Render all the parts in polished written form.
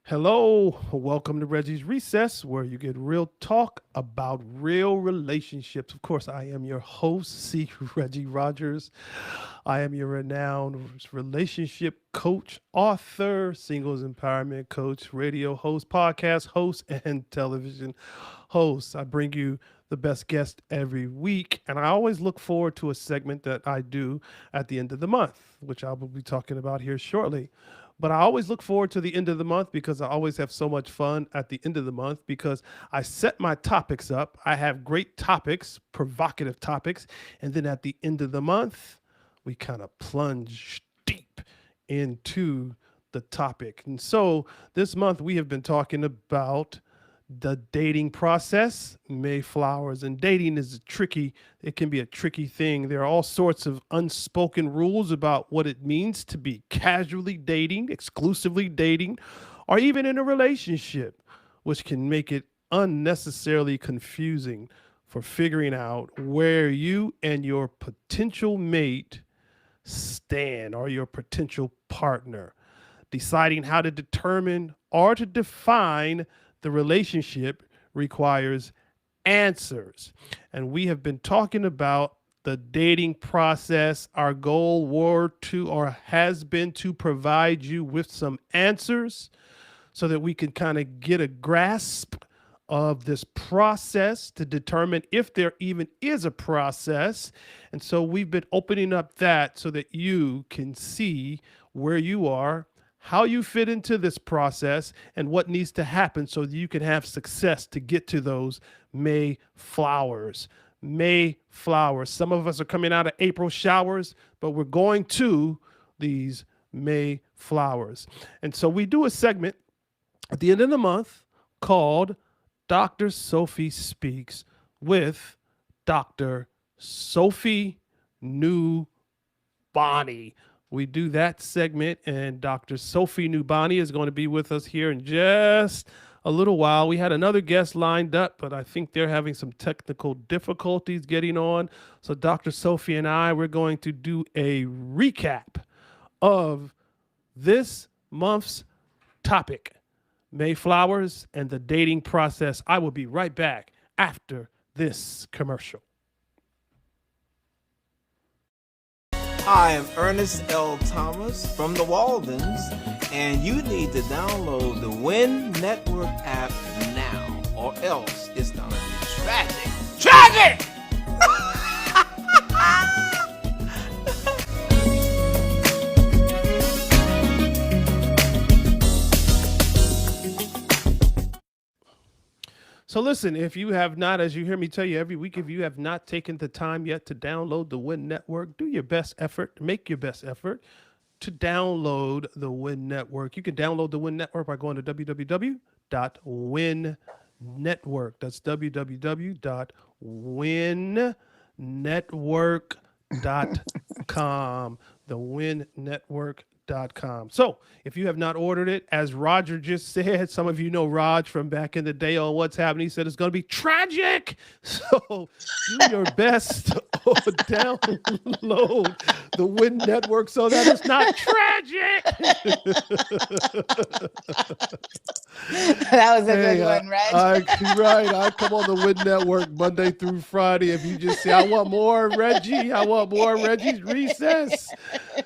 Hello, welcome to Reggie's Recess, where you get real talk about real relationships. Of course, I am your host, C. Reggie Rogers. I am your renowned relationship coach, author, singles empowerment coach, radio host, podcast host, and television host. I bring you the best guest every week, and I always look forward to a segment that I do at the end of the month, which I will be talking about here shortly. But I always look forward to the end of the month because I always have so much fun at the end of the month because I set my topics up. I have great topics, provocative topics. And then at the end of the month, we kind of plunge deep into the topic. And so this month we have been talking about the dating process, Mayflowers, and dating is tricky. It can be a tricky thing. There are all sorts of unspoken rules about what it means to be casually dating, exclusively dating, or even in a relationship, which can make it unnecessarily confusing for figuring out where you and your potential mate stand or your potential partner. Deciding how to determine or to define the relationship requires answers. And we have been talking about the dating process. Our goal were to or has been to provide you with some answers so that we can kind of get a grasp of this process to determine if there even is a process. And so we've been opening up that so that you can see where you are, how you fit into this process, and what needs to happen so that you can have success to get to those May flowers. May flowers. Some of us are coming out of April showers, but we're going to these May flowers. And so we do a segment at the end of the month called Dr. Sofie Speaks with Dr. Sofie Nubani. We do that segment, and Dr. Sofie Nubani is going to be with us here in just a little while. We had another guest lined up, but I think they're having some technical difficulties getting on. So Dr. Sofie and we're going to do a recap of this month's topic, Mayflowers and the dating process. I will be right back after this commercial. Hi, I'm Ernest L. Thomas from the Waldens, and you need to download the Win Network app now, or else it's gonna be tragic. Tragic! So listen, if you have not, as you hear me tell you every week, if you have not taken the time yet to download the Win Network, do your best effort, make your best effort to download the Win Network. You can download the Win Network by going to www.winnetwork. That's www.winnetwork.com. The Win Network. So if you have not ordered it, as Roger just said, some of you know Raj from back in the day on What's Happening, he said it's going to be tragic. So do your best to download the Win Network so that it's not tragic. That was a good one, Reg. I come on the Win Network Monday through Friday. If you just say, I want more Reggie, I want more Reggie's Recess,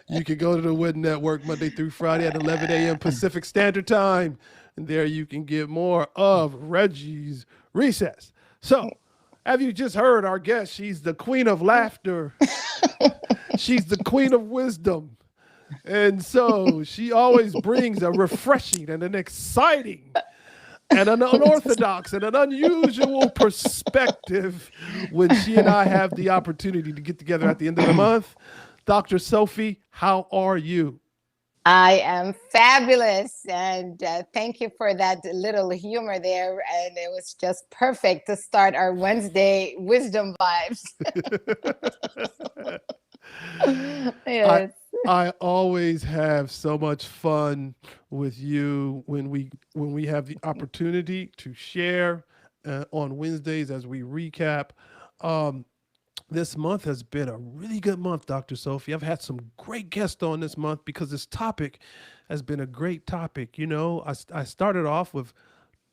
you can go to the Win Network Monday through Friday at 11 a.m. Pacific Standard Time. And there you can get more of Reggie's Recess. So, have you just heard our guest? She's the queen of laughter. She's the queen of wisdom. And so she always brings a refreshing and an exciting and an unorthodox and an unusual perspective when she and I have the opportunity to get together at the end of the month. Dr. Sofie, how are you? I am fabulous, and thank you for that little humor there. And it was just perfect to start our Wednesday wisdom vibes. Yes. I always have so much fun with you when we have the opportunity to share on Wednesdays as we recap. This month has been a really good month, Dr. Sophie. I've had some great guests on this month because this topic has been a great topic. I started off with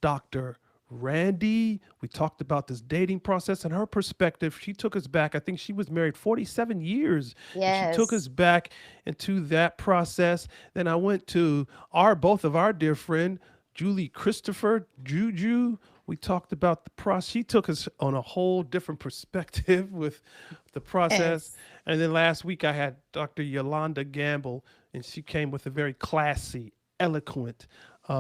Dr. Randy. We talked about this dating process and her perspective. She took us back. I think she was married 47 years and she took us Yes. back into that process. Then I went to both of our dear friend, Julie Christopher, Juju. We talked about the process. She took us on a whole different perspective with the process. Yes. And then last week I had Dr. Yolanda Gamble, and she came with a very classy, eloquent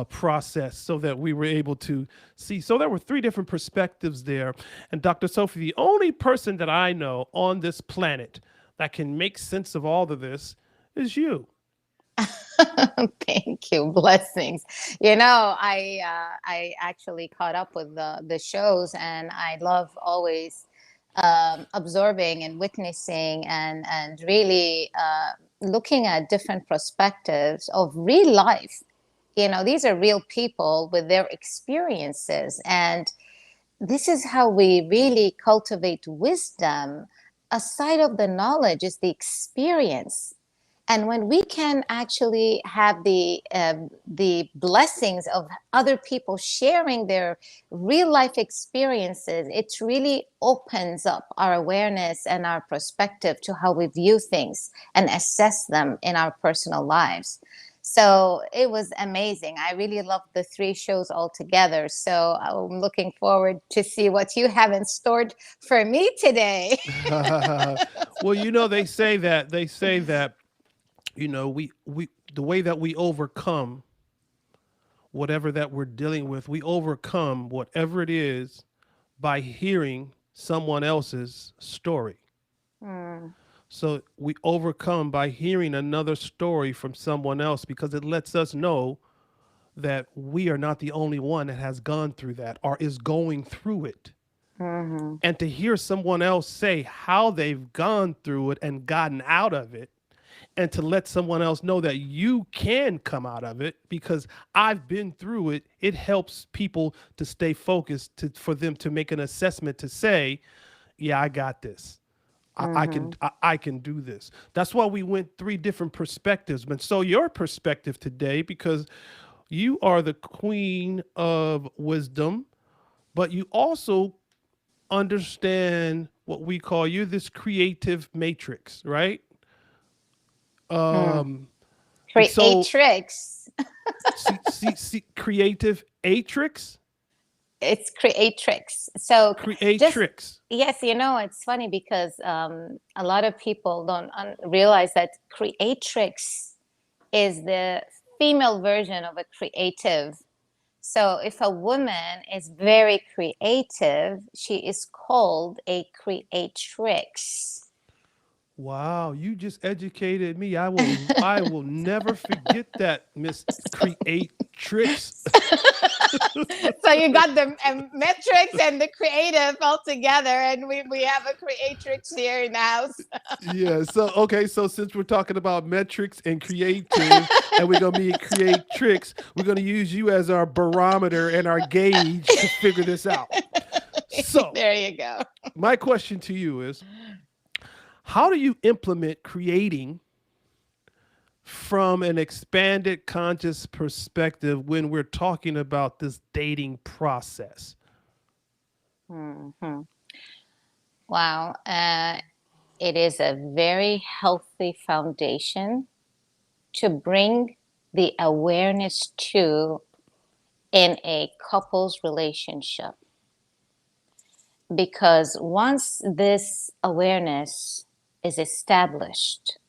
process so that we were able to see. So there were three different perspectives there. And Dr. Sophie, the only person that I know on this planet that can make sense of all of this is you. Thank you. Blessings. I actually caught up with the shows, and I love always absorbing and witnessing and really looking at different perspectives of real life. These are real people with their experiences, and this is how we really cultivate wisdom. Aside of the knowledge is the experience. And when we can actually have the blessings of other people sharing their real life experiences, it really opens up our awareness and our perspective to how we view things and assess them in our personal lives. So it was amazing. I really loved the three shows all together. So I'm looking forward to see what you have in store for me today. Well, they say that we the way that we overcome whatever that we're dealing with, we overcome whatever it is by hearing someone else's story. Mm, So we overcome by hearing another story from someone else because it lets us know that we are not the only one that has gone through that or is going through it. mhm, And to hear someone else say how they've gone through it and gotten out of it, and to let someone else know that you can come out of it because I've been through it, it helps people to stay focused, for them to make an assessment to say, yeah, I got this. mhm. I can do this. That's why we went three different perspectives. But so your perspective today, because you are the queen of wisdom, but you also understand what we call, you're this creative matrix, right? Mm. Um, and so Creatrix. creative atrix, It's creatrix. So just creatrix. yes, it's funny because a lot of people don't realize that creatrix is the female version of a creative. So if a woman is very creative, she is called a creatrix. Wow, you just educated me. I will never forget that, Miss Creatrix. So you got the metrics and the creative all together, and we have a creatrix here in the house. Yeah. So okay. So since we're talking about metrics and creative, and we're gonna be creatrix, we're gonna use you as our barometer and our gauge to figure this out. So There you go. my question to you is, how do you implement creating from an expanded conscious perspective when we're talking about this dating process? Mhm. Wow. It is a very healthy foundation to bring the awareness to in a couple's relationship. Because once this awareness is established,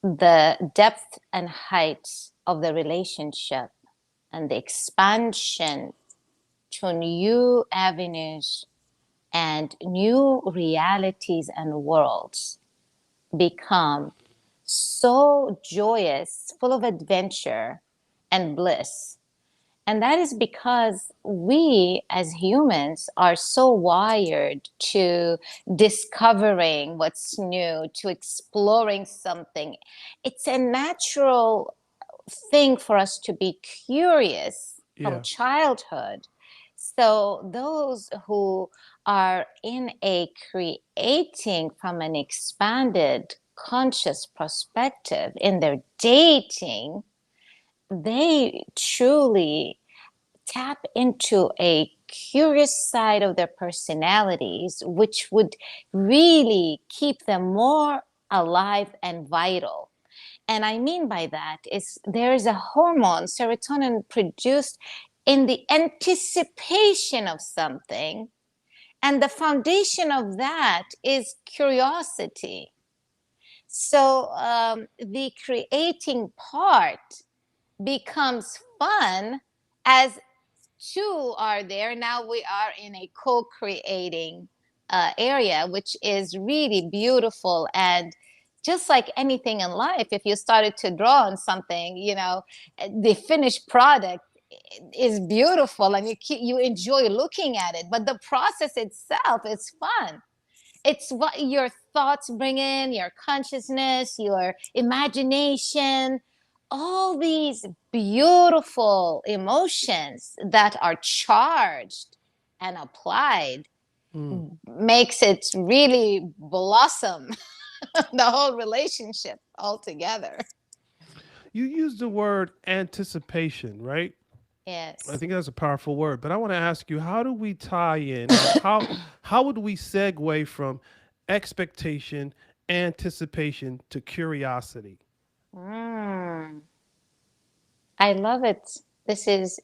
the depth and height of the relationship and the expansion to new avenues and new realities and worlds become so joyous, full of adventure and bliss. And that is because we as humans are so wired to discovering what's new, to exploring something. It's a natural thing for us to be curious from Yeah. childhood. So those who are in a creating from an expanded conscious perspective in their dating, they truly tap into a curious side of their personalities, which would really keep them more alive and vital. And I mean by that is there's a hormone, serotonin, produced in the anticipation of something. And the foundation of that is curiosity. So the creating part becomes fun as two are there. Now we are in a co-creating area, which is really beautiful. And just like anything in life, if you started to draw on something, the finished product is beautiful and you enjoy looking at it. But the process itself is fun. It's what your thoughts bring in, your consciousness, your imagination, all these beautiful emotions that are charged and applied makes it really blossom the whole relationship altogether. You use the word anticipation, right? I Yes. think that's a powerful word, but I want to ask you, how do we tie in, or how would we segue from expectation, anticipation to curiosity? Mm, I love it. This is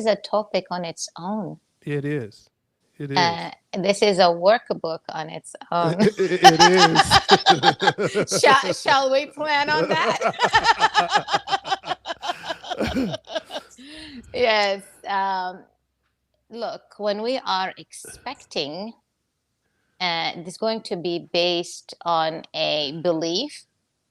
a topic on its own. It is. It is. This is a workbook on its own. It is. Shall we plan on that? Yes. Look, when we are expecting, it's going to be based on a belief,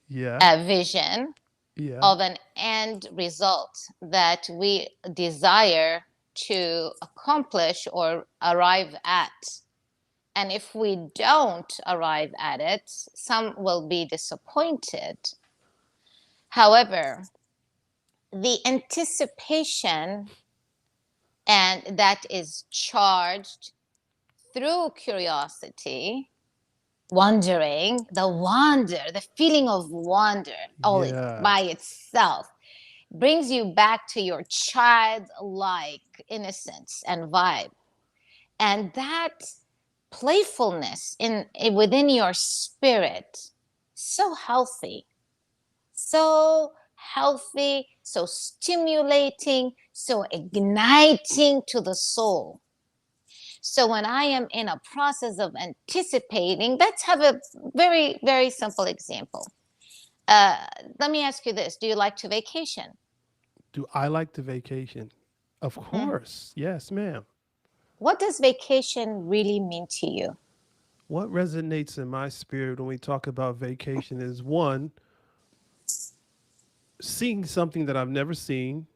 Yeah. a vision Yeah. of an end result that we desire to accomplish or arrive at. And if we don't arrive at it, some will be disappointed. However, the anticipation and that is charged through curiosity, wondering, the wonder, the feeling of wonder, all Yeah. by itself brings you back to your childlike innocence and vibe. And that playfulness within your spirit, so healthy, so healthy, so stimulating, so igniting to the soul. So when I am in a process of anticipating, let's have a very, very simple example. Uh, Let me ask you this. Do you like to vacation? Do I like to vacation? Of Hmm. course. Yes, ma'am. What does vacation really mean to you? What resonates in my spirit when we talk about vacation is one, seeing something that I've never seen,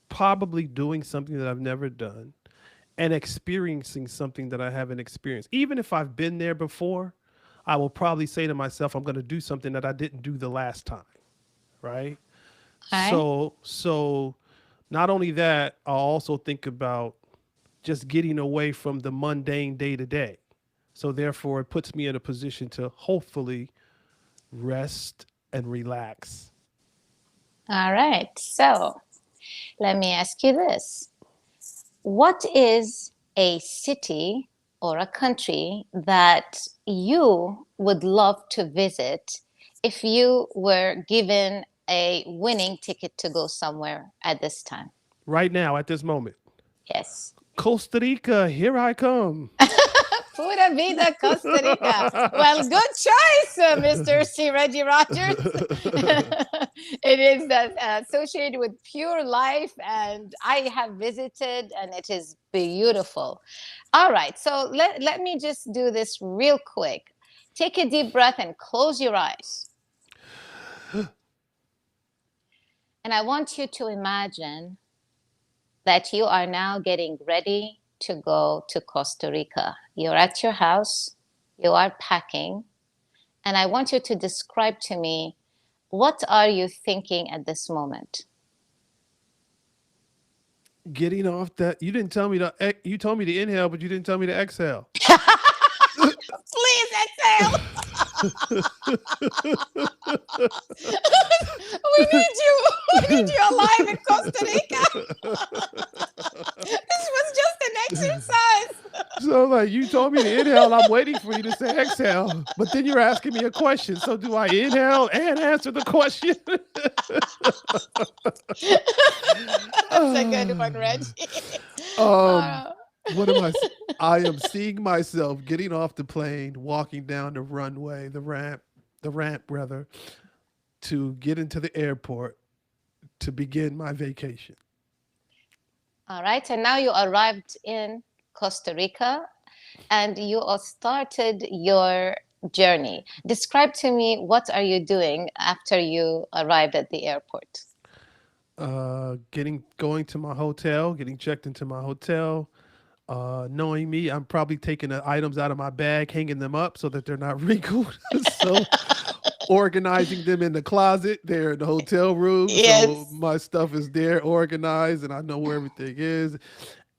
probably doing something that I've never done, and experiencing something that I haven't experienced. Even if I've been there before, I will probably say to myself, I'm going to do something that I didn't do the last time, right? All right. So not only that, I'll also think about just getting away from the mundane day to day. So therefore, it puts me in a position to hopefully rest and relax. All right. So let me ask you this. What is a city or a country that you would love to visit if you were given a winning ticket to go somewhere at this time? Right now, at this moment, Yes. Costa Rica, here I come. Pura vida, Costa Rica. Well, good choice, Mr. C. Reggie Rogers. It is associated with pure life, and I have visited, and it is beautiful. All right, so let me just do this real quick. Take a deep breath and close your eyes. And I want you to imagine that you are now getting ready to go to Costa Rica. You're at your house, you are packing, and I want you to describe to me, what are you thinking at this moment? Getting off that, you didn't tell me to. You told me to inhale, but you didn't tell me to exhale. Please exhale. We need you. We need you alive in Costa Rica. This was just an exercise. So like you told me to inhale, I'm waiting for you to say exhale. But then you're asking me a question. So do I inhale and answer the question? That's a good one, Reggie. um, what am I? I am seeing myself getting off the plane, walking down the runway, the ramp rather, to get into the airport to begin my vacation. All right. And now you arrived in Costa Rica and you all started your journey. Describe to me what are you doing after you arrived at the airport? Going to my hotel, getting checked into my hotel. Knowing me, I'm probably taking the items out of my bag, hanging them up so that they're not wrinkled. So organizing them in the closet there in the hotel room. So Yes. my stuff is there organized and I know where everything is.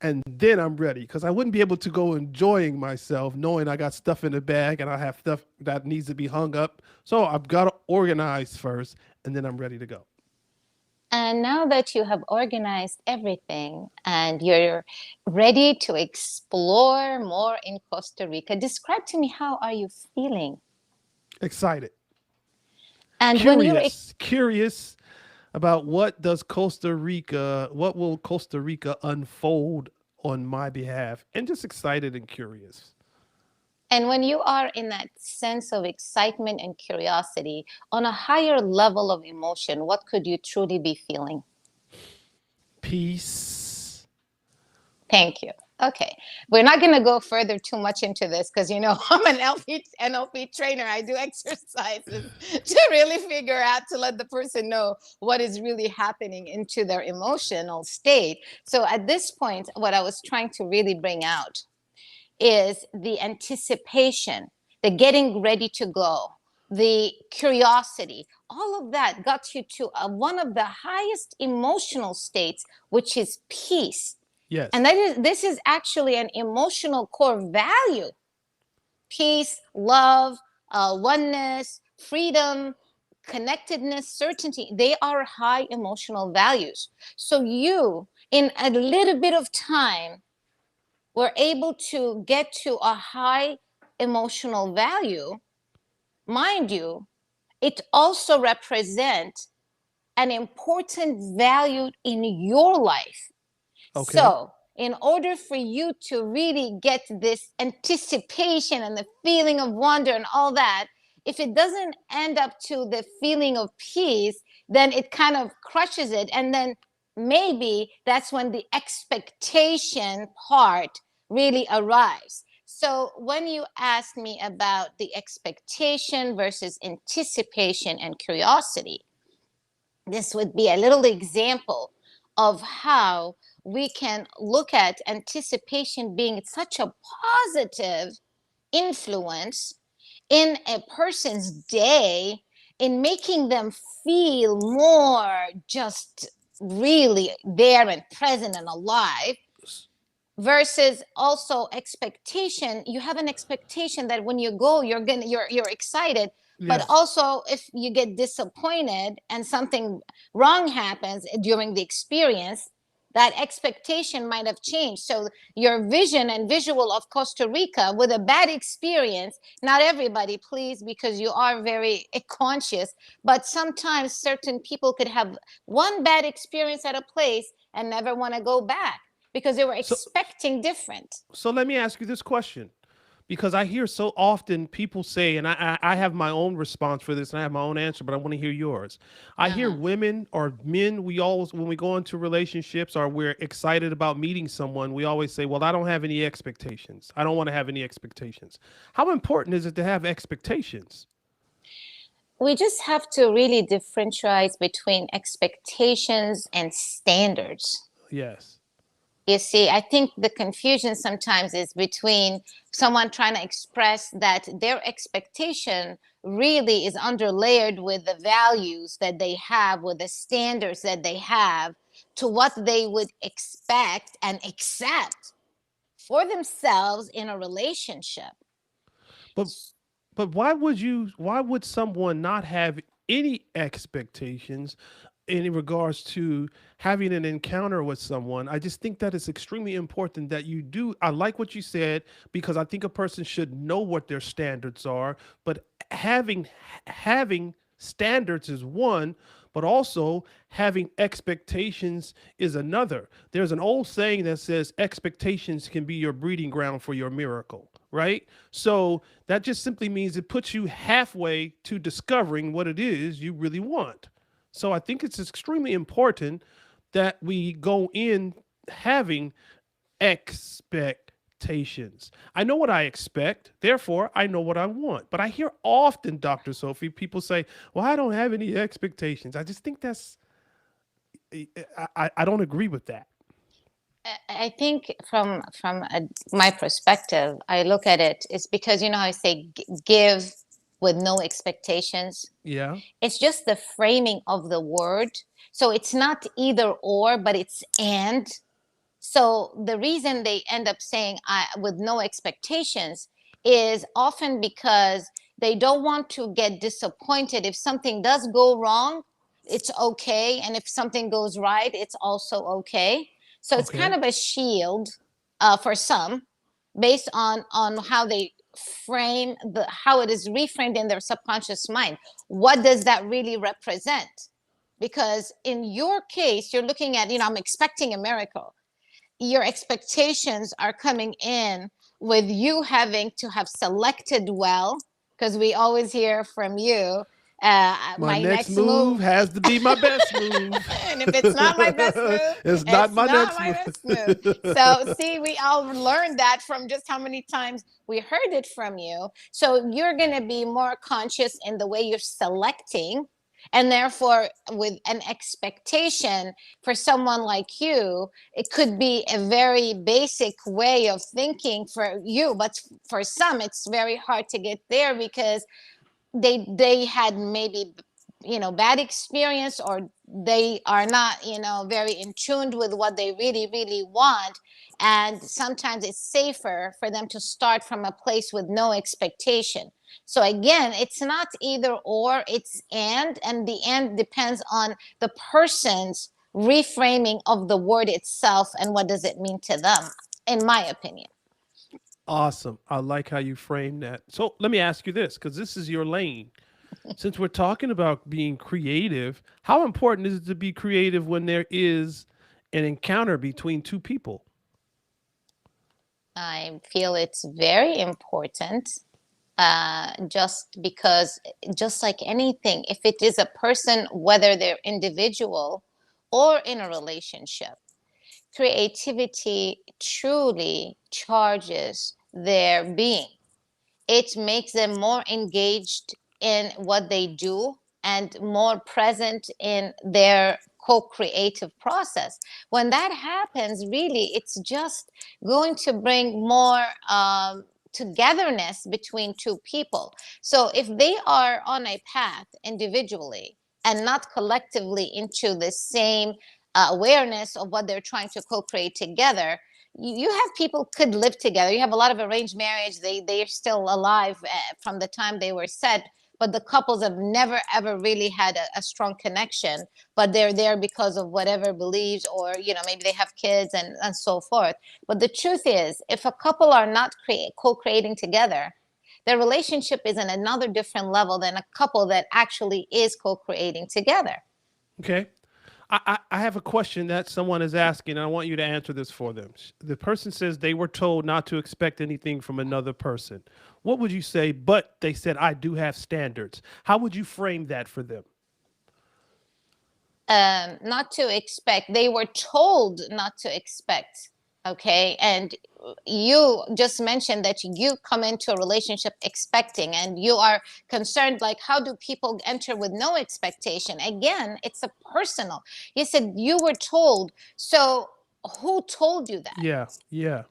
And then I'm ready because I wouldn't be able to go enjoying myself knowing I got stuff in the bag and I have stuff that needs to be hung up. So I've got to organize first and then I'm ready to go. And now that you have organized everything and you're ready to explore more in Costa Rica, describe to me how are you feeling? Excited, And when you're curious about what will Costa Rica unfold on my behalf, and just excited and curious. and when you are in that sense of excitement and curiosity on a higher level of emotion, what could you truly be feeling? Peace. Thank you. Okay. We're not going to go further too much into this because, you know, I'm an NLP trainer. I do exercises to really figure out to let the person know what is really happening into their emotional state. So at this point, what I was trying to really bring out is the anticipation, the getting ready to go, the curiosity. All of that got you to one of the highest emotional states, which is peace. And Yes. that is this is actually an emotional core value. Peace, love, oneness, freedom, connectedness, certainty. They are high emotional values. So you, in a little bit of time, were able to get to a high emotional value. Mind you, it also represents an important value in your life. Okay. So, in order for you to really get this anticipation and the feeling of wonder and all that, if it doesn't end up to the feeling of peace, then it kind of crushes it. And then maybe that's when the expectation part really arrives. So, when you ask me about the expectation versus anticipation and curiosity, this would be a little example of how we can look at anticipation being such a positive influence in a person's day in making them feel more just really there and present and alive versus also expectation. You have an expectation that when you go you're excited, but Yes. also if you get disappointed and something wrong happens during the experience, that expectation might have changed. So your vision and visual of Costa Rica with a bad experience, not everybody, please, because you are very conscious, but sometimes certain people could have one bad experience at a place and never want to go back because they were So expecting different. so let me ask you this question. Because I hear so often people say, and I have my own response for this, and I have my own answer, but I want to hear yours. I hear Uh-huh. women or men, we always, when we go into relationships or we're excited about meeting someone, we always say, well, I don't have any expectations. I don't want to have any expectations. How important is it to have expectations? We just have to really differentiate between expectations and standards. Yes. You see, I think the confusion sometimes is between someone trying to express that their expectation really is underlayered with the values that they have, with the standards that they have to what they would expect and accept for themselves in a relationship. But why would someone not have any expectations in regards to having an encounter with someone? I just think that it's extremely important that you do. I like what you said, because I think a person should know what their standards are, but having standards is one, but also having expectations is another. There's an old saying that says expectations can be your breeding ground for your miracle, right? So that just simply means it puts you halfway to discovering what it is you really want. So I think it's extremely important that we go in having expectations. I know what I expect, therefore I know what I want. But I hear often, Dr. Sofie, people say, "Well, I don't have any expectations." I just think that's I don't agree with that. I think my perspective, I look at it, it's because you know how I say give with no expectations. Yeah. It's just the framing of the word. So it's not either or, but it's and. So the reason they end up saying with no expectations is often because they don't want to get disappointed. If something does go wrong, it's okay. And if something goes right, it's also okay. So it's kind Okay. of a shield for some based on how they frame how it is reframed in their subconscious mind. What does that really represent? Because in your case, you're looking at, I'm expecting a miracle. Your expectations are coming in with you having to have selected well, because we always hear from you, My my next next move move. has to be my best move. And if it's not my best move, It's not it's my not next my move. best move. So see, we all learned that from just how many times we heard it from you. So you're going to be more conscious in the way you're selecting, and therefore with an expectation for someone like you, it could be a very basic way of thinking for you, but for some it's very hard to get there because they had maybe bad experience, or they are not very in tune with what they really really want. And sometimes it's safer for them to start from a place with no expectation. So again, it's not either or, it's and the and depends on the person's reframing of the word itself and what does it mean to them, in my opinion. Awesome. I like how you frame that. So let me ask you this, because this is your lane. Since we're talking about being creative, how important is it to be creative when there is an encounter between two people? I feel it's very important, just because, just like anything, if it is a person, whether they're individual or in a relationship, creativity truly charges their being. It makes them more engaged in what they do and more present in their co-creative process. When that happens, really, it's just going to bring more togetherness between two people. So if they are on a path individually and not collectively into the same awareness of what they're trying to co-create together, you have people could live together. You have a lot of arranged marriage. They're still alive from the time they were set, but the couples have never ever really had a strong connection. But they're there because of whatever beliefs, or maybe they have kids and so forth. But the truth is, if a couple are not co-creating together, their relationship is in another different level than a couple that actually is co-creating together. Okay. I have a question that someone is asking, and I want you to answer this for them. The person says they were told not to expect anything from another person. What would you say? But they said, I do have standards. How would you frame that for them? Not to expect. They were told not to expect. Okay. And you just mentioned that you come into a relationship expecting, and you are concerned, like, how do people enter with no expectation? Again, it's a personal. You said you were told. So who told you that? Yeah. Yeah.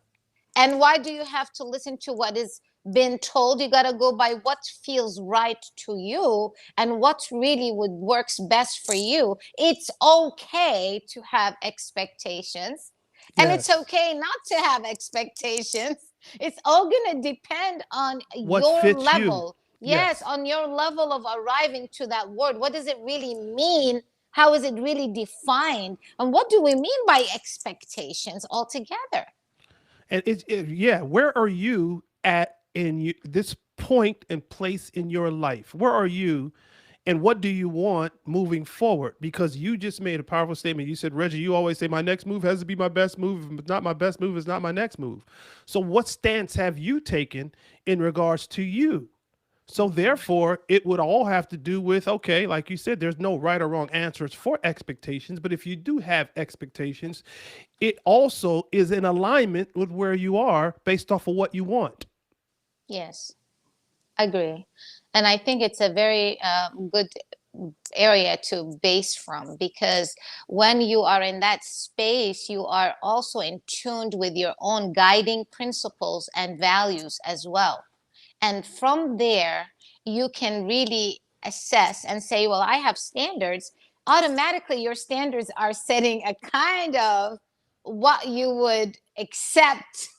And why do you have to listen to what is been told. You got to go by what feels right to you and what really would works best for you. It's okay to have expectations, and it's Yes. okay not to have expectations. It's all going to depend on What your fits you? level. Yes, Yes. on your level of arriving to that word. What does it really mean? How is it really defined? And what do we mean by expectations altogether? And yeah, where are you at this point and place in your life? Where are you and what do you want moving forward? Because you just made a powerful statement. You said, Reggie, you always say my next move has to be my best move. If it's not my best move, it's not my next move. So what stance have you taken in regards to you? So therefore, it would all have to do with, okay, like you said, there's no right or wrong answers for expectations, but if you do have expectations, it also is in alignment with where you are based off of what you want. Yes, agree. And I think it's a very good area to base from, because when you are in that space, you are also in tuned with your own guiding principles and values as well. And from there, you can really assess and say, well, I have standards. Automatically, your standards are setting a kind of what you would accept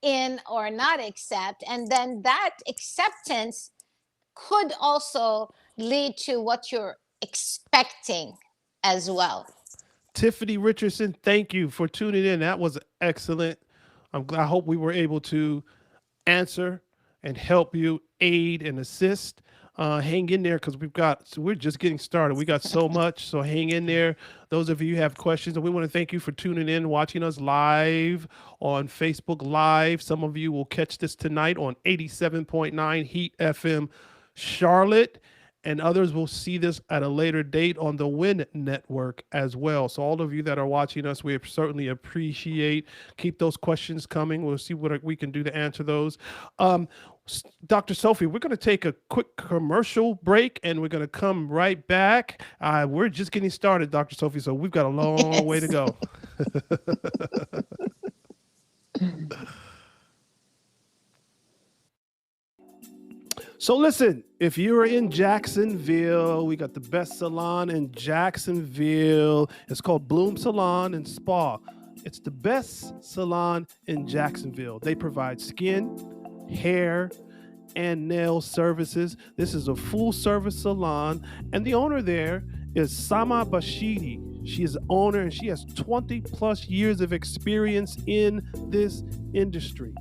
in or not accept. And then that acceptance could also lead to what you're expecting as well. Tiffany Richardson, thank you for tuning in. That was excellent. I hope we were able to answer and help you, aid and assist. Hang in there because we're just getting started. We got so much, so hang in there. Those of you who have questions, and we want to thank you for tuning in, watching us live on Facebook Live. Some of you will catch this tonight on 87.9 Heat FM Charlotte, and others will see this at a later date on the Win Network as well. So all of you that are watching us, we certainly appreciate. Keep those questions coming. We'll see what we can do to answer those. Dr. Sofie, we're going to take a quick commercial break and we're going to come right back. We're just getting started, Dr. Sofie, so we've got a long way to go. So listen, if you're in Jacksonville, we got the best salon in Jacksonville. It's called Bloom Salon and Spa. It's the best salon in Jacksonville. They provide skin, hair, and nail services. This is a full service salon, and the owner there is Samah Bashiti. She is the owner and she has 20 plus years of experience in this industry.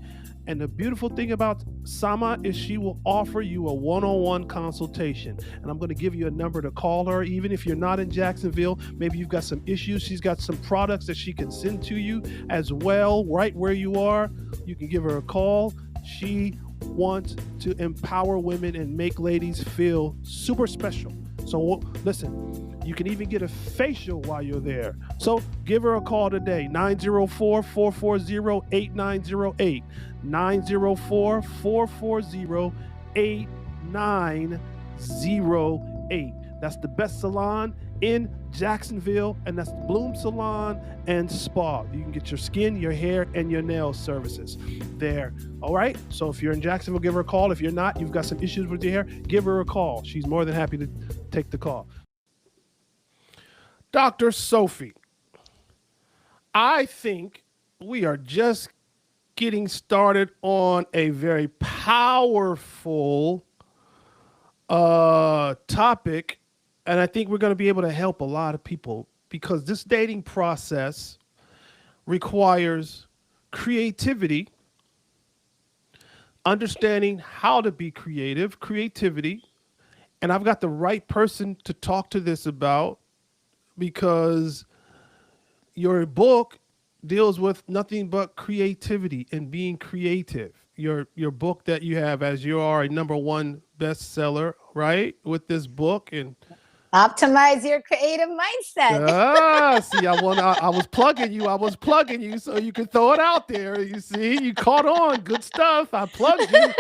And the beautiful thing about Samah is she will offer you a one-on-one consultation. And I'm going to give you a number to call her. Even if you're not in Jacksonville, maybe you've got some issues. She's got some products that she can send to you as well, right where you are. You can give her a call. She wants to empower women and make ladies feel super special. So listen, you can even get a facial while you're there. So give her a call today, 904-440-8908. 904-440-8908. That's the best salon in Jacksonville, and that's Bloom Salon and Spa. You can get your skin, your hair, and your nail services there. All right? So if you're in Jacksonville, give her a call. If you're not, you've got some issues with your hair, give her a call. She's more than happy to take the call. Dr. Sofie, I think we are just getting started on a very powerful topic, and I think we're going to be able to help a lot of people because this dating process requires creativity, understanding how to be creativity, and I've got the right person to talk to this about because your book deals with nothing but creativity and being creative. Your book that you have, as you are a #1 bestseller, right? With this book and Optimize your creative mindset. see, I was plugging you so you could throw it out there. You see, you caught on. Good stuff. I plugged you.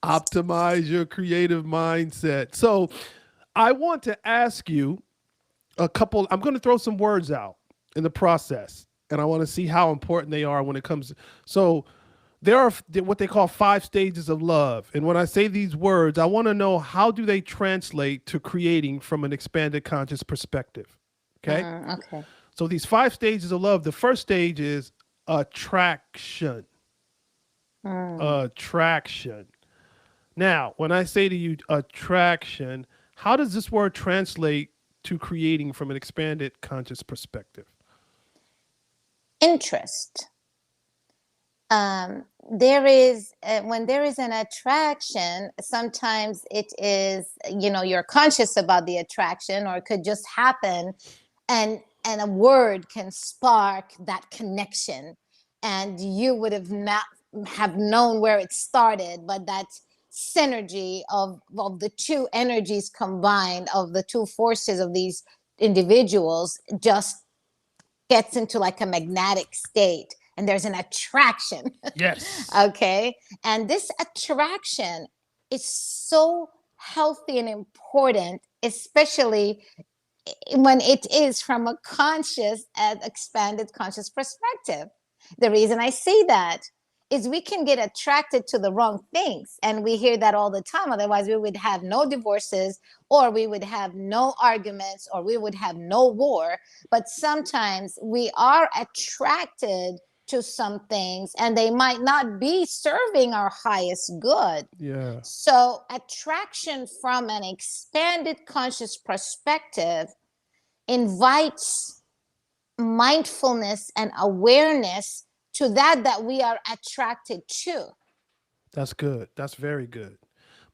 Optimize your creative mindset. So I want to ask you I'm going to throw some words out in the process, and I want to see how important they are when it comes. So there are what they call 5 stages of love. And when I say these words, I want to know, how do they translate to creating from an expanded conscious perspective? Okay. Okay. So these 5 stages of love, the first stage is attraction. Attraction. Now, when I say to you attraction, how does this word translate to creating from an expanded conscious perspective? Interest. There is when there is an attraction, sometimes it is, you're conscious about the attraction, or it could just happen, and a word can spark that connection, and you would have not have known where it started, but that synergy of the two energies combined, of the two forces of these individuals, just gets into like a magnetic state, and there's an attraction. Yes. Okay. And this attraction is so healthy and important, especially when it is from a conscious and expanded conscious perspective. The reason I say that is we can get attracted to the wrong things, and we hear that all the time. Otherwise, we would have no divorces, or we would have no arguments, or we would have no war. But sometimes we are attracted to some things, and they might not be serving our highest good. Yeah. So attraction from an expanded conscious perspective invites mindfulness and awareness to that we are attracted to. That's good. That's very good.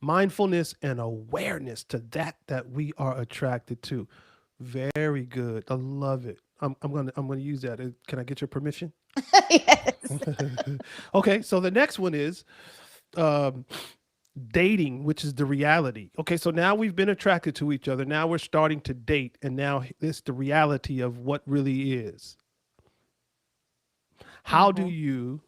Mindfulness and awareness to that we are attracted to. Very good. I love it. I'm gonna use that. Can I get your permission? Yes. Okay. So the next one is um, dating, which is the reality. Okay. So now we've been attracted to each other. Now we're starting to date, and now it's the reality of what really is. How do Mhm. you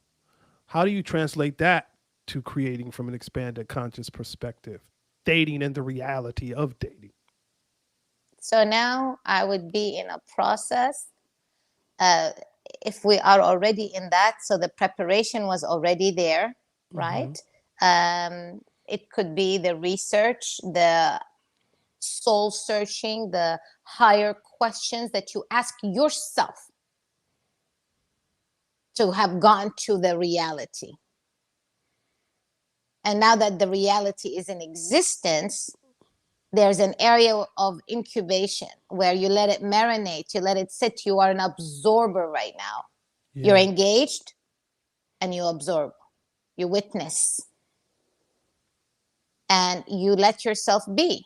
how do you translate that to creating from an expanded conscious perspective? Dating and the reality of dating. So now I would be in a process. Uh, if we are already in that, so the preparation was already there, Mm-hmm. right? It could be the research, the soul searching, the higher questions that you ask yourself to have gone to the reality. And now that the reality is in existence, there's an area of incubation where you let it marinate, you let it sit. You are an absorber right now. You're Yeah. engaged and you absorb, you witness, and you let yourself be.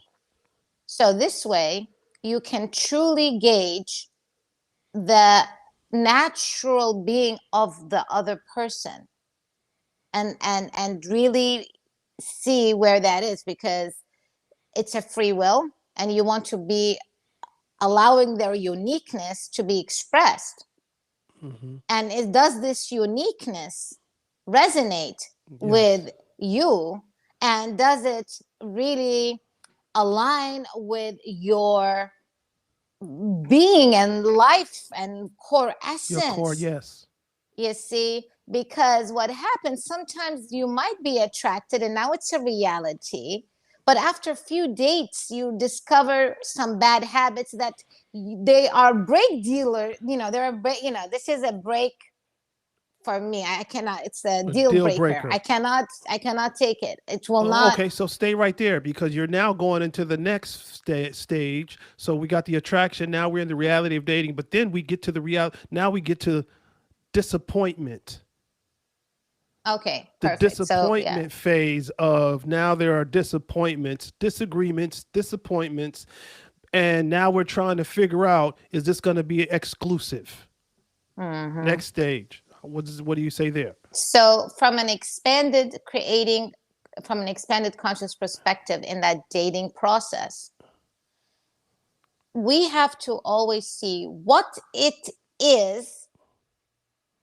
So this way, you can truly gauge the natural being of the other person, and really see where that is, because it's a free will, and you want to be allowing their uniqueness to be expressed. Mm-hmm. And does this uniqueness resonate Yes. with you, and does it really align with your being and life and core Your core, essence? yes. You see, because what happens, sometimes you might be attracted and now it's a reality, but after a few dates you discover some bad habits that they are break dealer. They're a break. This is a break for me. I cannot. It's a A deal deal breaker. breaker. I cannot take it. It will Oh, not. okay, so stay right there, because you're now going into the next stage. So we got the attraction. Now we're in the reality of dating, but then we get to the reality. Now we get to disappointment. Okay, The perfect. So yeah. disappointment phase of, now there are disappointments, disagreements, disappointments, and now we're trying to figure out, is this going to be exclusive? Mhm. Next stage. What do you say there? So from an expanded conscious perspective in that dating process, we have to always see what it is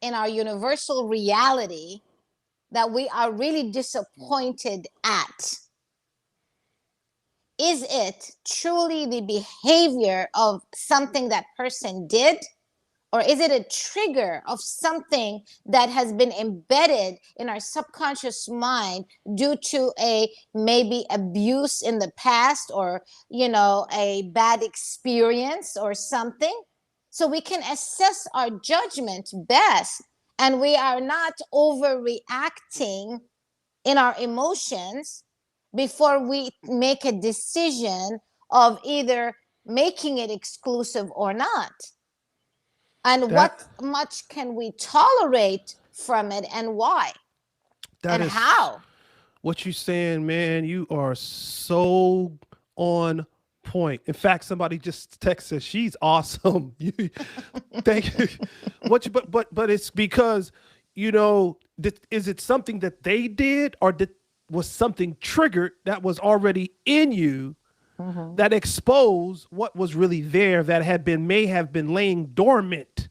in our universal reality that we are really disappointed at. Is it truly the behavior of something that person did, Or is it a trigger of something that has been embedded in our subconscious mind due to a maybe abuse in the past, or, a bad experience or something? So we can assess our judgment best, and we are not overreacting in our emotions before we make a decision of either making it exclusive or not. And That what much can we tolerate from it, and why that and is how? what you saying, man. You are so on point. In fact, somebody just texted, she's awesome. Thank you. But it's because, is it something that they did, or was something triggered that was already in you Mm-hmm. that exposed what was really there, that may have been laying dormant,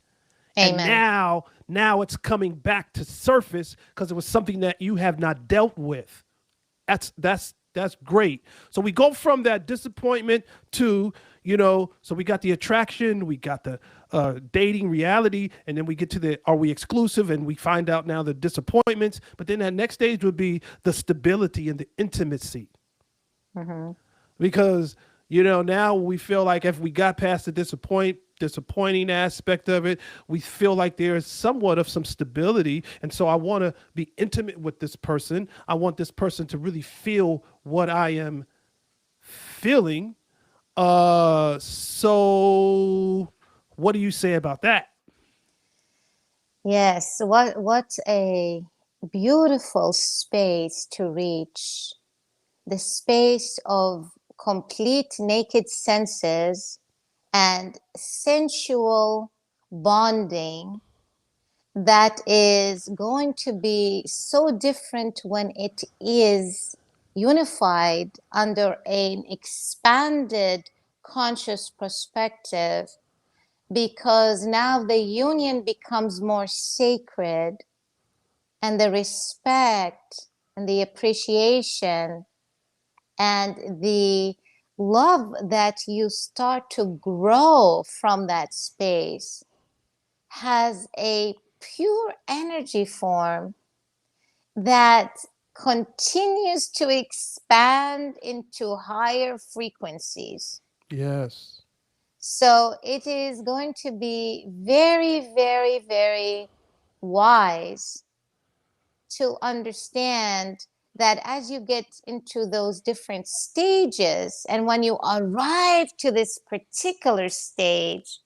and Amen. now it's coming back to surface because it was something that you have not dealt with. That's great. So we go from that disappointment to, so we got the attraction, we got the dating reality, and then we get to the, are we exclusive, and we find out now the disappointments. But then that next stage would be the stability and the intimacy, Mm-hmm. because now we feel like if we got past the disappointing aspect of it, we feel like there's somewhat of some stability. And so I want to be intimate with this person. I want this person to really feel what I am feeling. So what do you say about that? Yes, what a beautiful space to reach. The space of complete naked senses and sensual bonding that is going to be so different when it is unified under an expanded conscious perspective, because now the union becomes more sacred, and the respect and the appreciation and the love that you start to grow from that space has a pure energy form that continues to expand into higher frequencies. Yes. So it is going to be very, very, very wise to understand that as you get into those different stages, and when you arrive to this particular stage,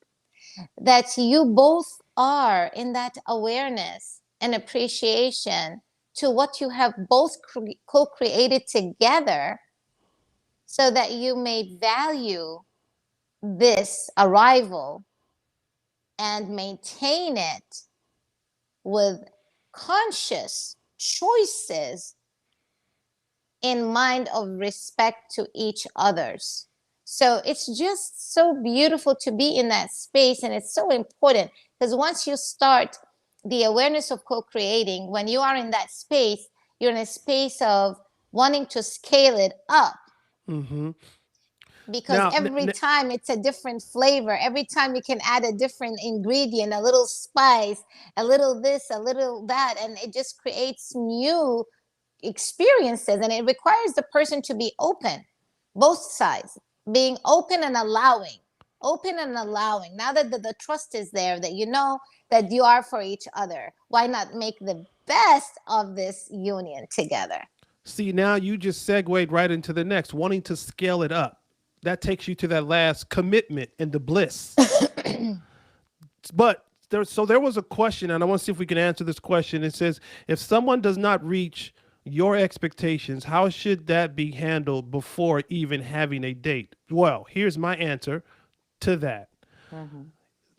that you both are in that awareness and appreciation to what you have both co-created together, so that you may value this arrival and maintain it with conscious choices in mind of respect to each others. So it's just so beautiful to be in that space, and it's so important, because once you start the awareness of co-creating, when you are in that space, you're in a space of wanting to scale it up, Mm-hmm. because Now, every time it's a different flavor. Every time you can add a different ingredient, a little spice, a little this, a little that, and it just creates new experiences. And it requires the person to be open, both sides, being open and allowing. Now that the trust is there, that that you are for each other, why not make the best of this union together? see, now you just segued right into the next, wanting to scale it up. That takes you to that last commitment and the bliss. But there was a question, and I want to see if we can answer this question. It says, if someone does not reach your expectations, how should that be handled before even having a date? Well, here's my answer to that. Mm-hmm.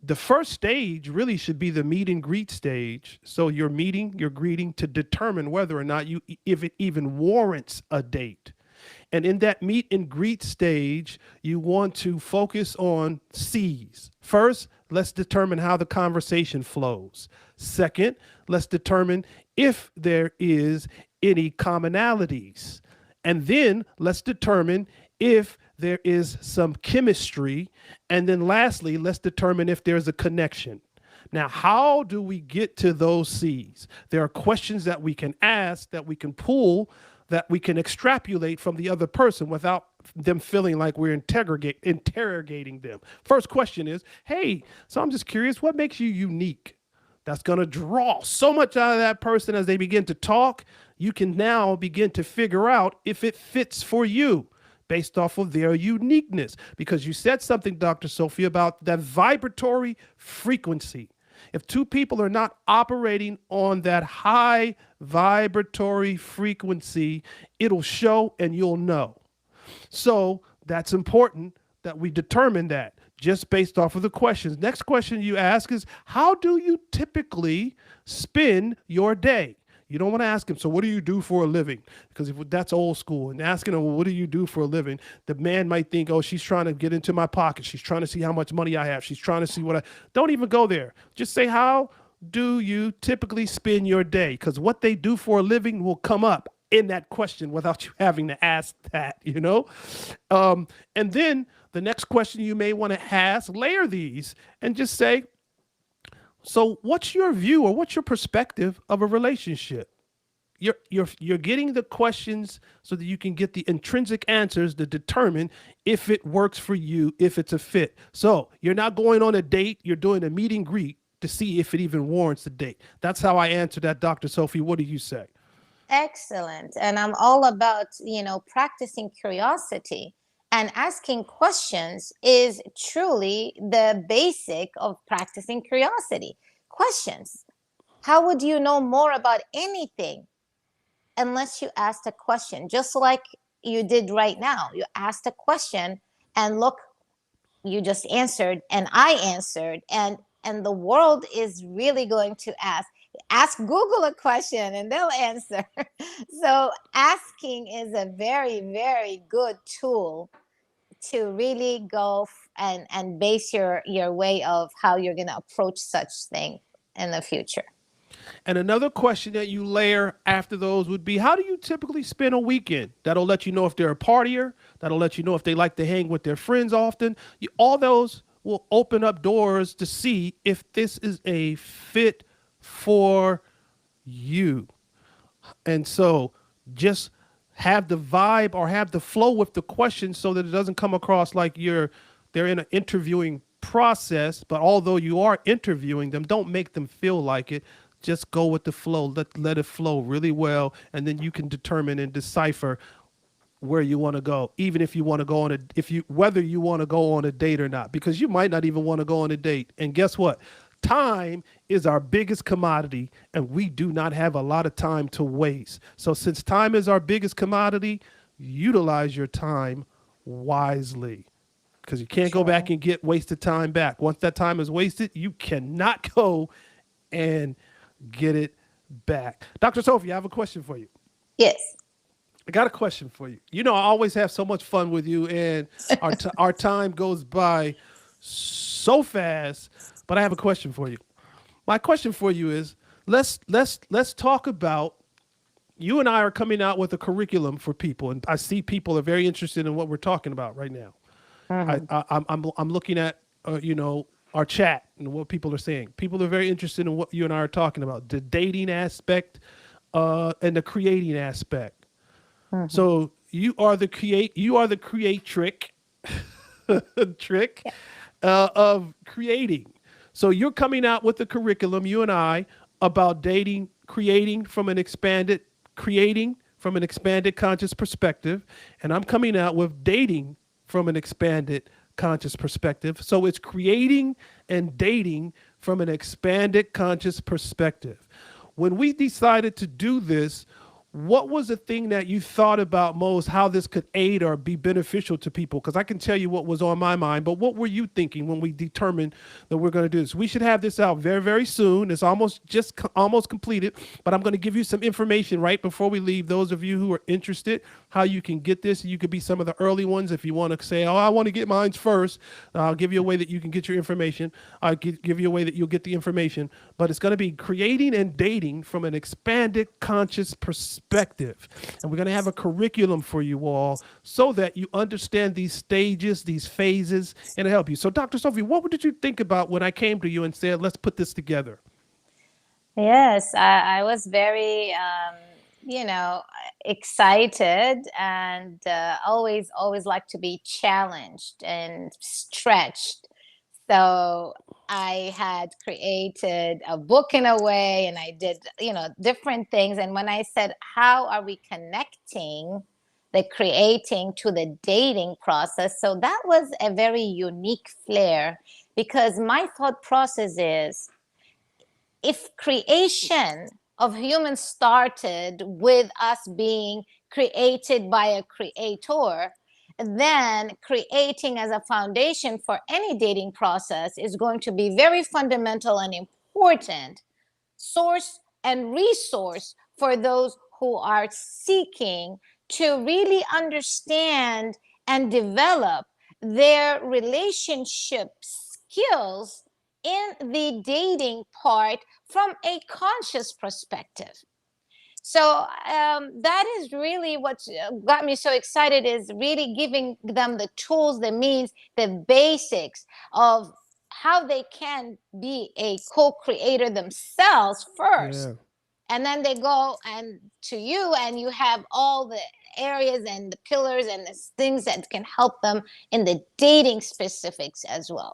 The first stage really should be the meet and greet stage. So you're meeting, you're greeting to determine whether or not if it even warrants a date. And in that meet and greet stage, you want to focus on C's. First, let's determine how the conversation flows. Second, let's determine if there is any commonalities. And then let's determine if there is some chemistry. And then lastly, let's determine if there's a connection. Now, how do we get to those C's? There are questions that we can ask, that we can pull, that we can extrapolate from the other person without them feeling like we're interrogating them. First question is, hey, so I'm just curious, what makes you unique? That's going to draw so much out of that person as they begin to talk. You can now begin to figure out if it fits for you based off of their uniqueness. Because you said something, Dr. Sofie, about that vibratory frequency. If two people are not operating on that high vibratory frequency, it'll show and you'll know. So that's important that we determine that just based off of the questions. Next question you ask is, how do you typically spend your day? You don't want to ask him, so what do you do for a living? Because if that's old school. And asking him, well, what do you do for a living? The man might think, oh, she's trying to get into my pocket. She's trying to see how much money I have. She's trying to see what I... Don't even go there. Just say, how do you typically spend your day? Because what they do for a living will come up in that question without you having to ask that, you know? And then the next question you may want to ask, layer these and just say, so what's your view or what's your perspective of a relationship? You're getting the questions so that you can get the intrinsic answers to determine if it works for you, if it's a fit. So you're not going on a date, you're doing a meet and greet to see if it even warrants a date. That's how I answer that, Dr. Sofie. What do you say? Excellent. And I'm all about, practicing curiosity, and asking questions is truly the basic of practicing curiosity. Questions. How would you know more about anything unless you asked a question? Just like you did right now. You asked a question and look, you just answered and I answered, and the world is really going to ask Google a question and they'll answer. So asking is a very, very good tool to really go and base your way of how you're going to approach such thing in the future. And another question that you layer after those would be, how do you typically spend a weekend? That'll let you know if they're a partier. That'll let you know if they like to hang with their friends often. All those will open up doors to see if this is a fit for you. And so just have the vibe or have the flow with the question so that it doesn't come across like they're in an interviewing process, but although you are interviewing them, don't make them feel like it. Just go with the flow. Let it flow really well, and then you can determine and decipher where you want to go, even if you want to go on whether you want to go on a date or not, because you might not even want to go on a date. And guess what? Time is our biggest commodity, and we do not have a lot of time to waste. So since time is our biggest commodity, utilize your time wisely, because you can't go back and get wasted time back. Once that time is wasted, you cannot go and get it back. Dr. Sofie, I have a question for you. Yes. I got a question for you. I always have so much fun with you, and our time goes by so fast. But I have a question for you. My question for you is, let's talk about, you and I are coming out with a curriculum for people, and I see people are very interested in what we're talking about right now. Mm-hmm. I'm looking at our chat and what people are saying. People are very interested in what you and I are talking about, the dating aspect and the creating aspect. Mm-hmm. So you are the creatric of creating. So you're coming out with the curriculum, you and I, about creating from an expanded conscious perspective. And I'm coming out with dating from an expanded conscious perspective. So it's creating and dating from an expanded conscious perspective. When we decided to do this, what was the thing that you thought about most, how this could aid or be beneficial to people? Because I can tell you what was on my mind, but what were you thinking when we determined that we're going to do this? We should have this out very, very soon. It's almost completed, but I'm going to give you some information right before we leave. Those of you who are interested, how you can get this. You could be some of the early ones if you want to say, oh, I want to get mine first. I'll give you a way that you can get your information. I'll give you a way that you'll get the information, but it's going to be creating and dating from an expanded conscious perspective. perspective. And we're going to have a curriculum for you all so that you understand these stages, these phases, and help you. So, Dr. Sofie, what did you think about when I came to you and said, let's put this together? Yes, I was very, you know, excited and always like to be challenged and stretched. So I had created a book in a way, and I did, you know, different things. And when I said, how are we connecting the creating to the dating process? So that was a very unique flair, because my thought process is, if creation of humans started with us being created by a creator, then creating as a foundation for any dating process is going to be very fundamental and important source and resource for those who are seeking to really understand and develop their relationship skills in the dating part from a conscious perspective. So that is really what got me so excited, is really giving them the tools, the means, the basics of how they can be a co-creator themselves first. Yeah. And then they go and to you, and you have all the areas and the pillars and the things that can help them in the dating specifics as well.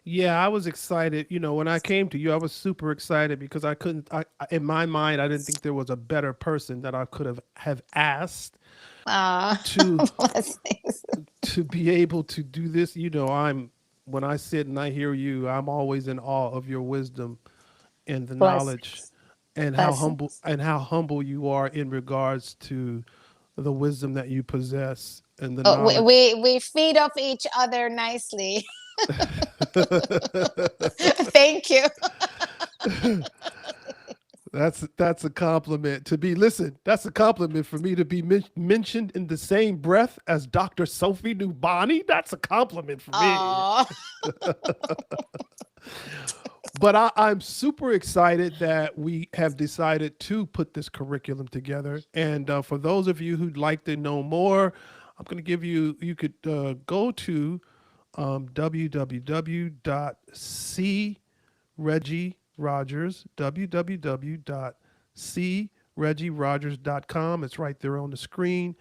Yeah, I was excited. You know, when I came to you, I was super excited because in my mind, I didn't think there was a better person that I could have asked to Blessings. to be able to do this. You know, when I sit and I hear you, I'm always in awe of your wisdom and the knowledge Blessings. and Blessings. how humble you are in regards to the wisdom that you possess and the Oh, we, knowledge. we we feed off each other nicely. Thank you. That's a compliment to be. Listen, that's a compliment for me to be mentioned in the same breath as Dr. Sofie Nubani. That's a compliment for me. Oh, But I'm super excited that we have decided to put this curriculum together. And for those of you who'd like to know more, I'm going to give you. You could go to www.cregirogers.com. It's right there on the screen.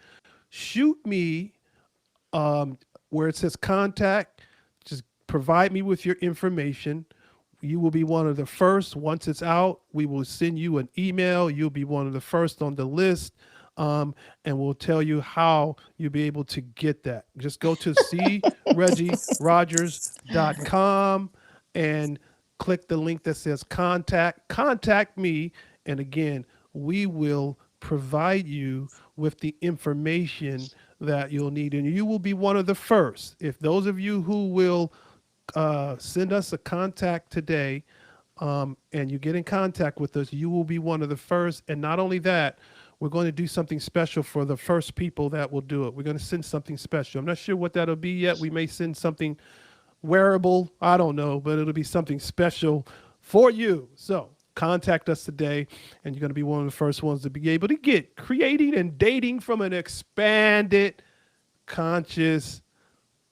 Shoot me where it says contact. Just provide me with your information. You will be one of the first. Once it's out, we will send you an email. You'll be one of the first on the list. And we'll tell you how you'll be able to get that. Just go to cregirogers.com and click the link that says contact. Contact me. And again, we will provide you with the information that you'll need. And you will be one of the first. If those of you who will send us a contact today, and you get in contact with us, you will be one of the first. And not only that, we're going to do something special for the first people that will do it. We're going to send something special. I'm not sure what that'll be yet. We may send something wearable. I don't know, but it'll be something special for you. So contact us today, and you're going to be one of the first ones to be able to get creating and dating from an expanded conscious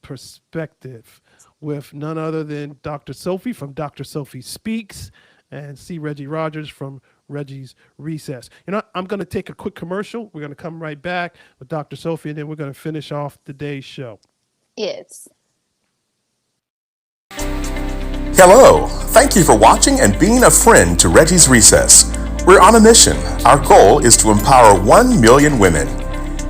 perspective with none other than Dr. Sofie from Dr. Sofie Speaks, and C. Regi Rogers from Regi's Recess. You know, I'm going to take a quick commercial. We're going to come right back with Dr. Sofie, and then we're going to finish off today's show. yes. Hello. Thank you for watching and being a friend to Regi's Recess. We're on a mission. Our goal is to empower 1 million women.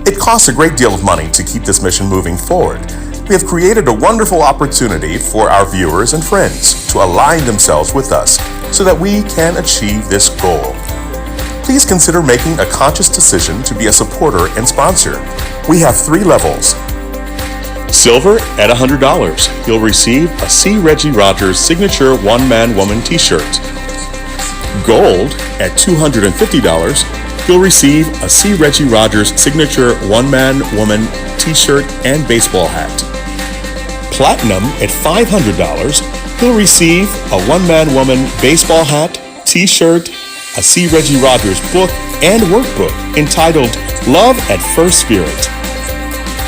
It costs a great deal of money to keep this mission moving forward. We have created a wonderful opportunity for our viewers and friends to align themselves with us so that we can achieve this goal. Please consider making a conscious decision to be a supporter and sponsor. We have 3 levels. Silver at $100. You'll receive a C. Regi Rogers signature one-man-woman t-shirt. Gold at $250. You'll receive a C. Regi Rogers signature one-man-woman t-shirt and baseball hat. Platinum at $500. You'll receive a one-man-woman baseball hat, t-shirt, a C. Regi Rogers book, and workbook entitled Love at First Spirit.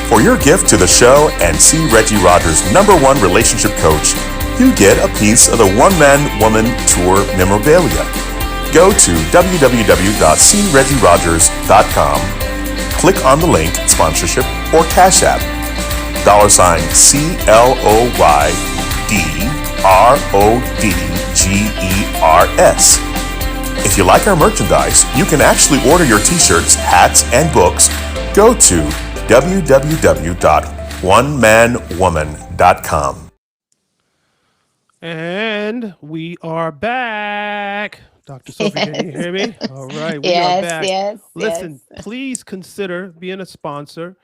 For your gift to the show and see Regi Rogers' #1 relationship coach, you get a piece of the One Man Woman Tour memorabilia. Go to www.cregirogers.com, click on the link Sponsorship or Cash App, $CLOYDRODGERS. If you like our merchandise, you can actually order your t-shirts, hats, and books. Go to www.onemanwoman.com. And we are back. Dr. Sofie, can you hear me? All right, we Yes, are back. yes, Listen, yes. please consider being a sponsor.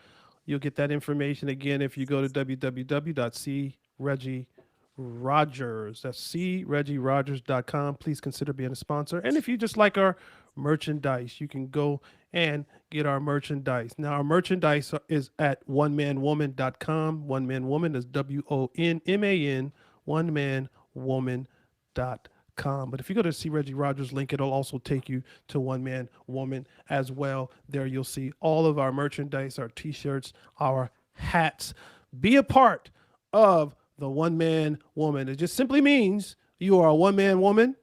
You'll get that information again if you go to www.cregirogers. That's cregirogers.com. Please consider being a sponsor. And if you just like our merchandise, you can go and get our merchandise. Now, our merchandise is at onemanwoman.com. One Man Woman is WONMAN, onemanwoman.com. But if you go to see Regi Rogers link, it'll also take you to One Man Woman as well. There you'll see all of our merchandise, our t-shirts, our hats. Be a part of the One Man Woman. It just simply means you are a one man woman,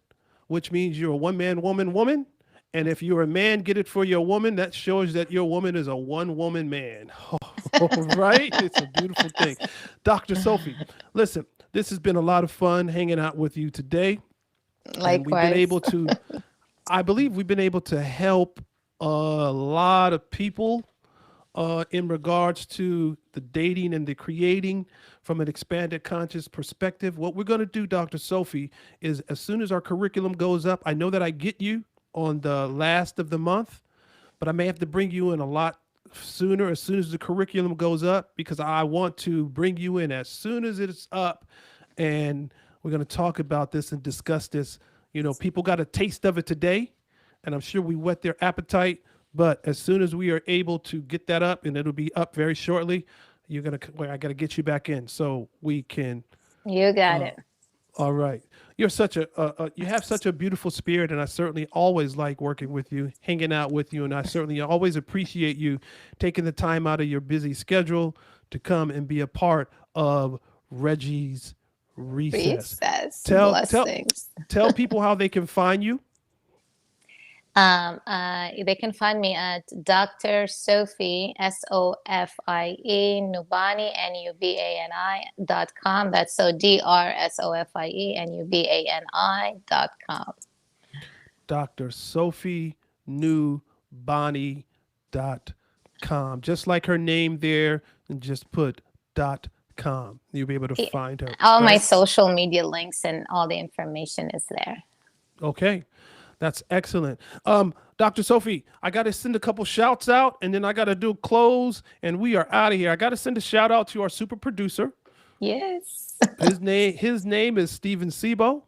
which means you're a one man woman. And if you're a man, get it for your woman. That shows that your woman is a one woman man. Right? It's a beautiful thing. Dr. Sofie, listen, this has been a lot of fun hanging out with you today. And we've been Likewise. able to, I believe we've been able to help a lot of people in regards to the dating and the creating from an expanded conscious perspective. What we're going to do, Dr. Sofie, is as soon as our curriculum goes up, I know that I get you on the last of the month, but I may have to bring you in a lot sooner as soon as the curriculum goes up, because I want to bring you in as soon as it's up. And we're going to talk about this and discuss this. You know, people got a taste of it today, and I'm sure we whet their appetite. But as soon as we are able to get that up, and it'll be up very shortly, I got to get you back in so we can. You got it. All right. You're such you have such a beautiful spirit, and I certainly always like working with you, hanging out with you, and I certainly always appreciate you taking the time out of your busy schedule to come and be a part of Regi's Recess. Recess. Tell Blessings. tell people how they can find you. They can find me at Dr. Sofie, Sofie, Nubani, Nubani.com. That's so DrSofie, Nubani.com. Dr. Sofie Nubani.com. Just like her name there, and just put .com. You'll be able to find her. All my right? social media links and all the information is there. Okay. That's excellent. Dr. Sofie, I got to send a couple shouts out, and then I got to do close, and we are out of here. I got to send a shout out to our super producer. Yes. His name is Steven Sebo.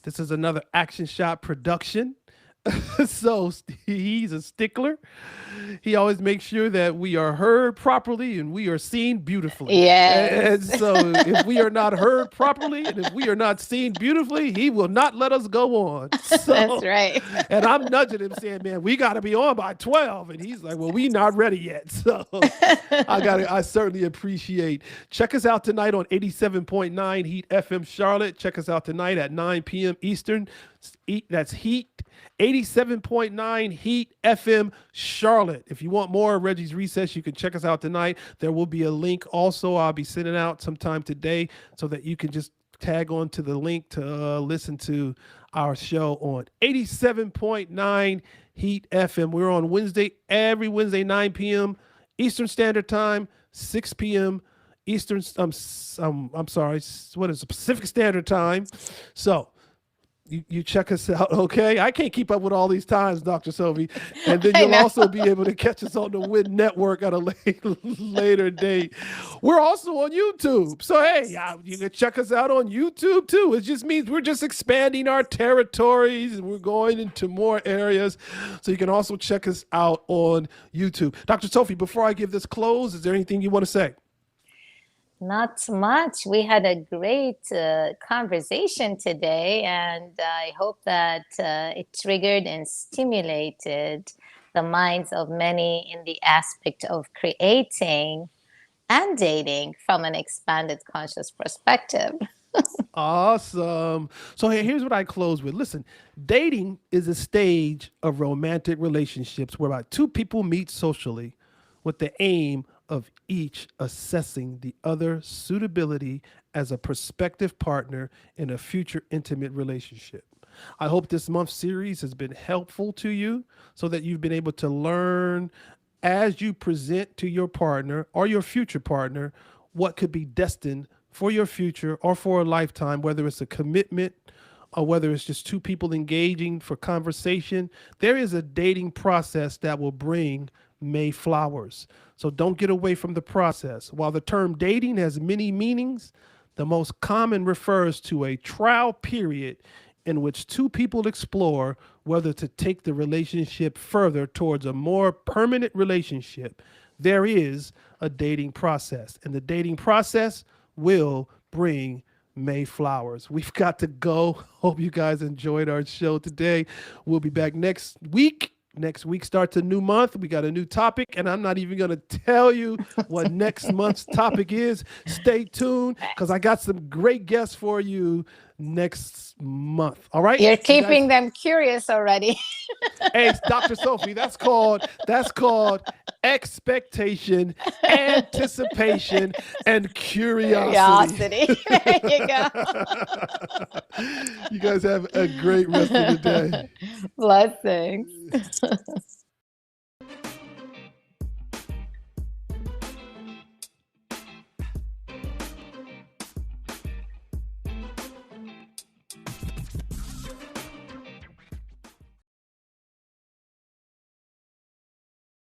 This is another Action Shot production. So he's a stickler. He always makes sure that we are heard properly and we are seen beautifully. Yes. And so if we are not heard properly and if we are not seen beautifully, he will not let us go on. So, That's right. And I'm nudging him saying, man, we got to be on by 12. And he's like, well, we not ready yet. So I certainly appreciate. Check us out tonight on 87.9 Heat FM Charlotte. Check us out tonight at 9 p.m. Eastern. That's Heat. 87.9 Heat FM Charlotte. If you want more of Regi's Recess, you can check us out tonight. There will be a link also I'll be sending out sometime today so that you can just tag on to the link to listen to our show on 87.9 Heat FM. We're on every Wednesday, 9 p.m. Eastern Standard Time, 6 p.m. Eastern, I'm sorry, what is it, Pacific Standard Time. So you check us out, okay? I can't keep up with all these times, Dr. Sofie. And then you'll also be able to catch us on the WIN Network at a later date. We're also on YouTube. So, hey, you can check us out on YouTube, too. It just means we're just expanding our territories and we're going into more areas. So you can also check us out on YouTube. Dr. Sofie, before I give this close, is there anything you want to say? Not much. We had a great conversation today, and I hope that it triggered and stimulated the minds of many in the aspect of creating and dating from an expanded conscious perspective. Awesome. So here's what I close with. Listen, dating is a stage of romantic relationships whereby two people meet socially with the aim of each assessing the other suitability as a prospective partner in a future intimate relationship. I hope this month's series has been helpful to you so that you've been able to learn as you present to your partner or your future partner what could be destined for your future or for a lifetime, whether it's a commitment or whether it's just two people engaging for conversation. There is a dating process that will bring May flowers. So don't get away from the process. While the term dating has many meanings, the most common refers to a trial period in which two people explore whether to take the relationship further towards a more permanent relationship. There is a dating process, and the dating process will bring May flowers. We've got to go. Hope you guys enjoyed our show today. We'll be back next week. Next week starts a new month. We got a new topic, and I'm not even going to tell you what next month's topic is. Stay tuned because I got some great guests for you next month. All right? You're keeping them curious already. Hey, it's Dr. Sofie. That's called expectation, anticipation, and curiosity. There you go. You guys have a great rest of the day. Blessings.